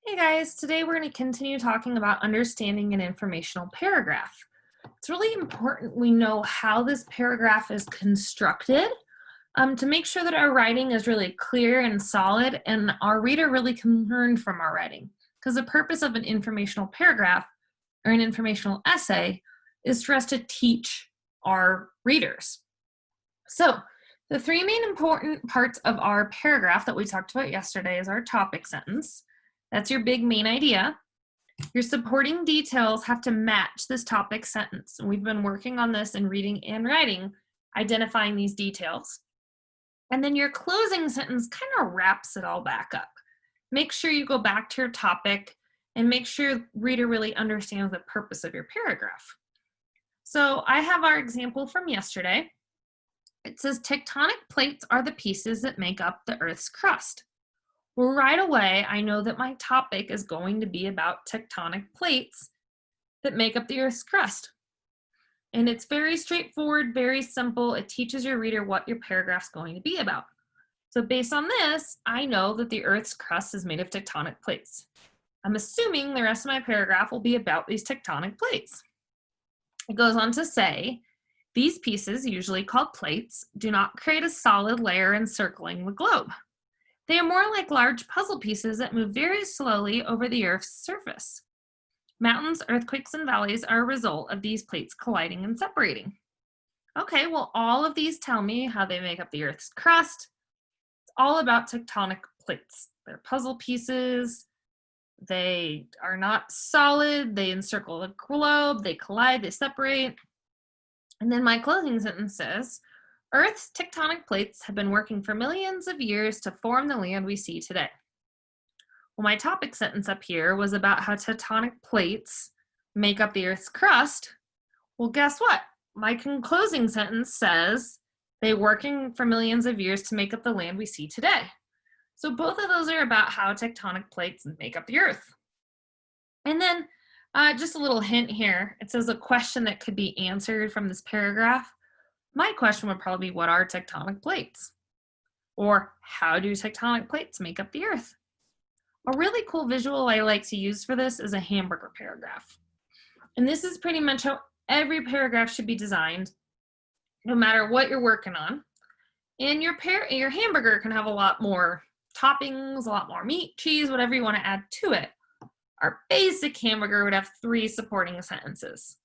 Hey guys, today we're going to continue talking about understanding an informational paragraph. It's really important we know how this paragraph is constructed to make sure that our writing is really clear and solid and our reader really can learn from our writing. Because the purpose of an informational paragraph or an informational essay is for us to teach our readers. So, the three main important parts of our paragraph that we talked about yesterday is our topic sentence. That's your big main idea. Your supporting details have to match this topic sentence. And we've been working on this in reading and writing, identifying these details. And then your closing sentence kind of wraps it all back up. Make sure you go back to your topic and make sure the reader really understands the purpose of your paragraph. So I have our example from yesterday. It says tectonic plates are the pieces that make up the Earth's crust. Well, right away, I know that my topic is going to be about tectonic plates that make up the Earth's crust. And it's very straightforward, very simple. It teaches your reader what your paragraph's going to be about. So based on this, I know that the Earth's crust is made of tectonic plates. I'm assuming the rest of my paragraph will be about these tectonic plates. It goes on to say, these pieces, usually called plates, do not create a solid layer encircling the globe. They are more like large puzzle pieces that move very slowly over the Earth's surface. Mountains, earthquakes, and valleys are a result of these plates colliding and separating. Okay, well, all of these tell me how they make up the Earth's crust. It's all about tectonic plates. They're puzzle pieces. They are not solid. They encircle the globe. They collide. They separate. And then my closing sentence says, Earth's tectonic plates have been working for millions of years to form the land we see today. Well, my topic sentence up here was about how tectonic plates make up the Earth's crust. Well, guess what? My closing sentence says they're working for millions of years to make up the land we see today. So both of those are about how tectonic plates make up the Earth. And then just a little hint here. It says a question that could be answered from this paragraph. My question would probably be, what are tectonic plates? Or how do tectonic plates make up the Earth? A really cool visual I like to use for this is a hamburger paragraph. And this is pretty much how every paragraph should be designed, no matter what you're working on. And your hamburger can have a lot more toppings, a lot more meat, cheese, whatever you want to add to it. Our basic hamburger would have 3 supporting sentences.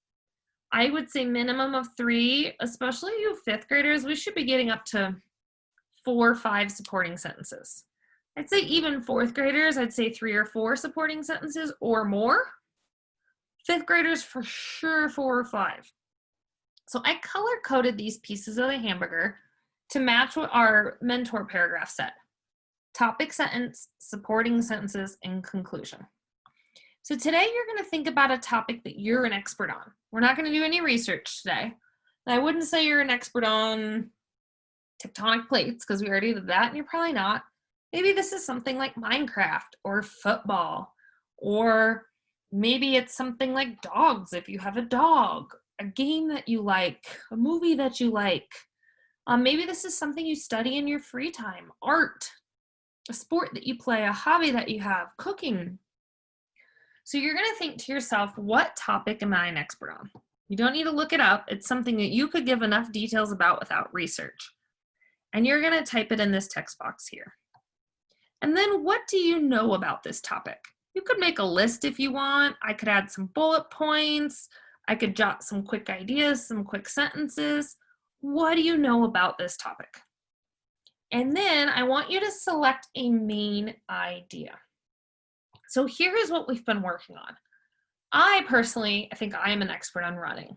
I would say minimum of 3, especially you 5th graders, we should be getting up to 4 or 5 supporting sentences. I'd say even 4th graders, I'd say 3 or 4 supporting sentences or more. 5th graders, for sure, 4 or 5. So I color-coded these pieces of the hamburger to match what our mentor paragraph said. Topic sentence, supporting sentences, and conclusion. So today you're going to think about a topic that you're an expert on. We're not going to do any research today. And I wouldn't say you're an expert on tectonic plates because we already did that and you're probably not. Maybe this is something like Minecraft or football, or maybe it's something like dogs if you have a dog, a game that you like, a movie that you like. Maybe this is something you study in your free time, art, a sport that you play, a hobby that you have, cooking. So you're going to think to yourself, what topic am I an expert on? You don't need to look it up. It's something that you could give enough details about without research. And you're going to type it in this text box here. And then what do you know about this topic? You could make a list if you want. I could add some bullet points. I could jot some quick ideas, some quick sentences. What do you know about this topic? And then I want you to select a main idea. So here's what we've been working on. I think I am an expert on running.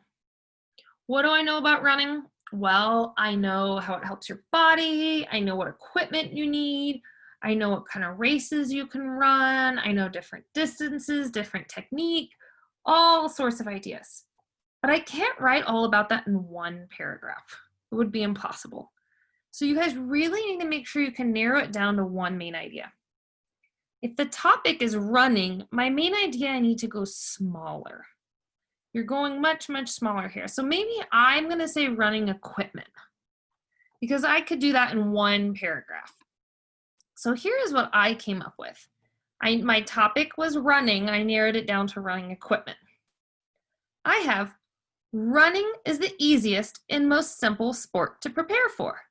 What do I know about running? Well, I know how it helps your body. I know what equipment you need. I know what kind of races you can run. I know different distances, different technique, all sorts of ideas. But I can't write all about that in one paragraph. It would be impossible. So you guys really need to make sure you can narrow it down to one main idea. If the topic is running, my main idea, I need to go smaller. You're going much, much smaller here. So maybe I'm going to say running equipment because I could do that in one paragraph. So here's what I came up with. My topic was running. I narrowed it down to running equipment. I have running is the easiest and most simple sport to prepare for.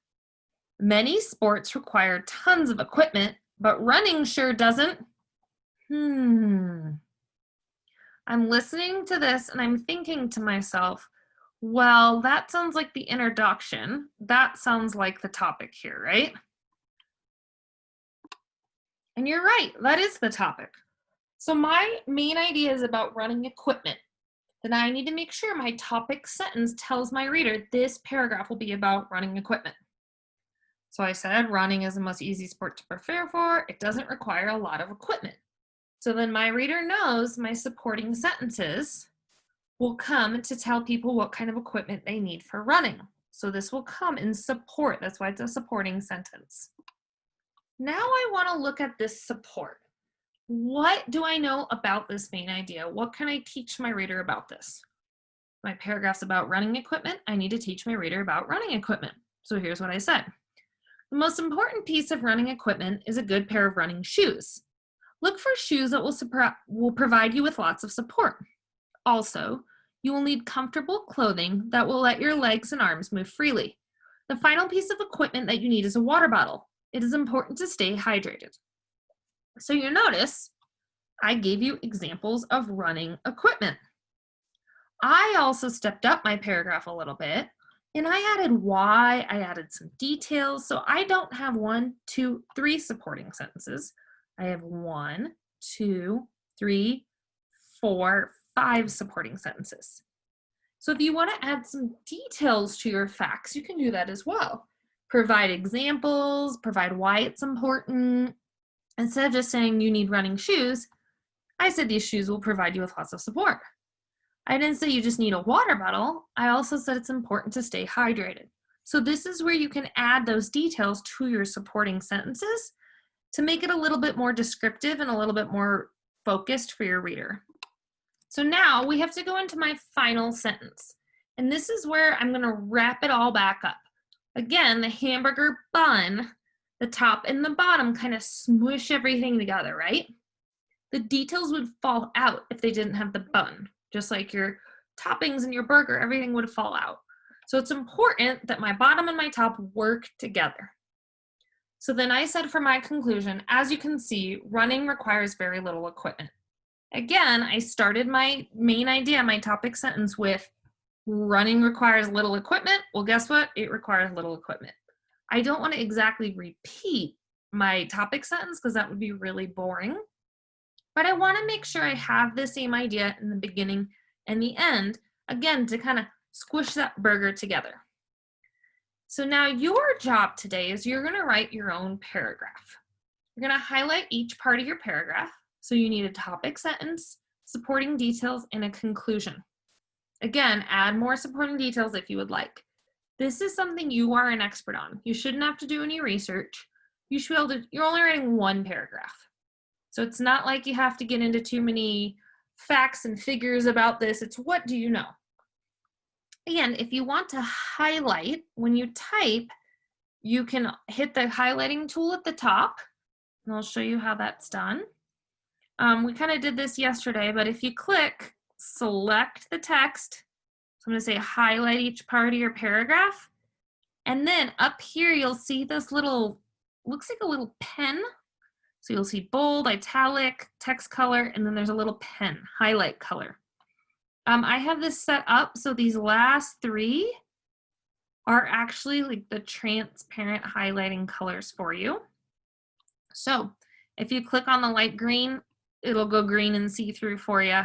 Many sports require tons of equipment, but running sure doesn't. I'm listening to this and I'm thinking to myself, well, that sounds like the introduction. That sounds like the topic here, right? And you're right, that is the topic. So my main idea is about running equipment. Then I need to make sure my topic sentence tells my reader this paragraph will be about running equipment. So I said running is the most easy sport to prepare for. It doesn't require a lot of equipment. So then my reader knows my supporting sentences will come to tell people what kind of equipment they need for running. So this will come in support. That's why it's a supporting sentence. Now I want to look at this support. What do I know about this main idea? What can I teach my reader about this? My paragraph's about running equipment. I need to teach my reader about running equipment. So here's what I said. The most important piece of running equipment is a good pair of running shoes. Look for shoes that will provide you with lots of support. Also, you will need comfortable clothing that will let your legs and arms move freely. The final piece of equipment that you need is a water bottle. It is important to stay hydrated. So you notice I gave you examples of running equipment. I also stepped up my paragraph a little bit and I added why, I added some details. So I don't have 1, 2, 3 supporting sentences. I have 1, 2, 3, 4, 5 supporting sentences. So if you want to add some details to your facts, you can do that as well. Provide examples, provide why it's important. Instead of just saying you need running shoes, I said these shoes will provide you with lots of support. I didn't say you just need a water bottle. I also said it's important to stay hydrated. So this is where you can add those details to your supporting sentences to make it a little bit more descriptive and a little bit more focused for your reader. So now we have to go into my final sentence. And this is where I'm going to wrap it all back up. Again, the hamburger bun, the top and the bottom kind of smush everything together, right? The details would fall out if they didn't have the bun. Just like your toppings in your burger, everything would fall out. So it's important that my bottom and my top work together. So then I said for my conclusion, as you can see, running requires very little equipment. Again, I started my main idea, my topic sentence with running requires little equipment. Well, guess what? It requires little equipment. I don't want to exactly repeat my topic sentence because that would be really boring. But I want to make sure I have the same idea in the beginning and the end, again, to kind of squish that burger together. So now your job today is you're going to write your own paragraph. You're going to highlight each part of your paragraph. So you need a topic sentence, supporting details, and a conclusion. Again, add more supporting details if you would like. This is something you are an expert on. You shouldn't have to do any research. You should be able to, you're only writing one paragraph. So it's not like you have to get into too many facts and figures about this. It's what do you know? And if you want to highlight, when you type, you can hit the highlighting tool at the top, and I'll show you how that's done. We kind of did this yesterday, but if you click, select the text. So I'm going to say highlight each part of your paragraph. And then up here, you'll see this little, looks like a little pen. So you'll see bold, italic, text color, and then there's a little pen, highlight color. I have this set up so these last 3 are actually like the transparent highlighting colors for you. So if you click on the light green, it'll go green and see-through for you.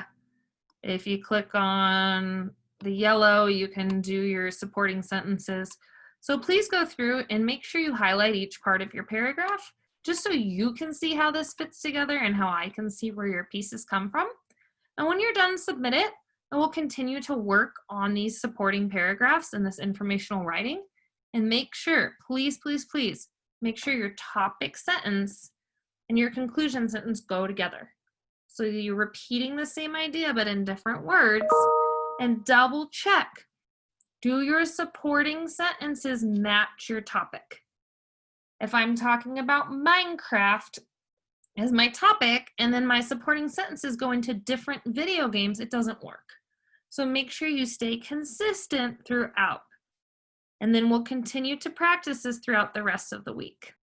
If you click on the yellow, you can do your supporting sentences. So please go through and make sure you highlight each part of your paragraph, just so you can see how this fits together and how I can see where your pieces come from. And when you're done, submit it, and we'll continue to work on these supporting paragraphs and this informational writing. And make sure, please, please, please, make sure your topic sentence and your conclusion sentence go together. So you're repeating the same idea, but in different words, and double check. Do your supporting sentences match your topic? If I'm talking about Minecraft, as my topic and then my supporting sentences go into different video games, it doesn't work. So make sure you stay consistent throughout. And then we'll continue to practice this throughout the rest of the week.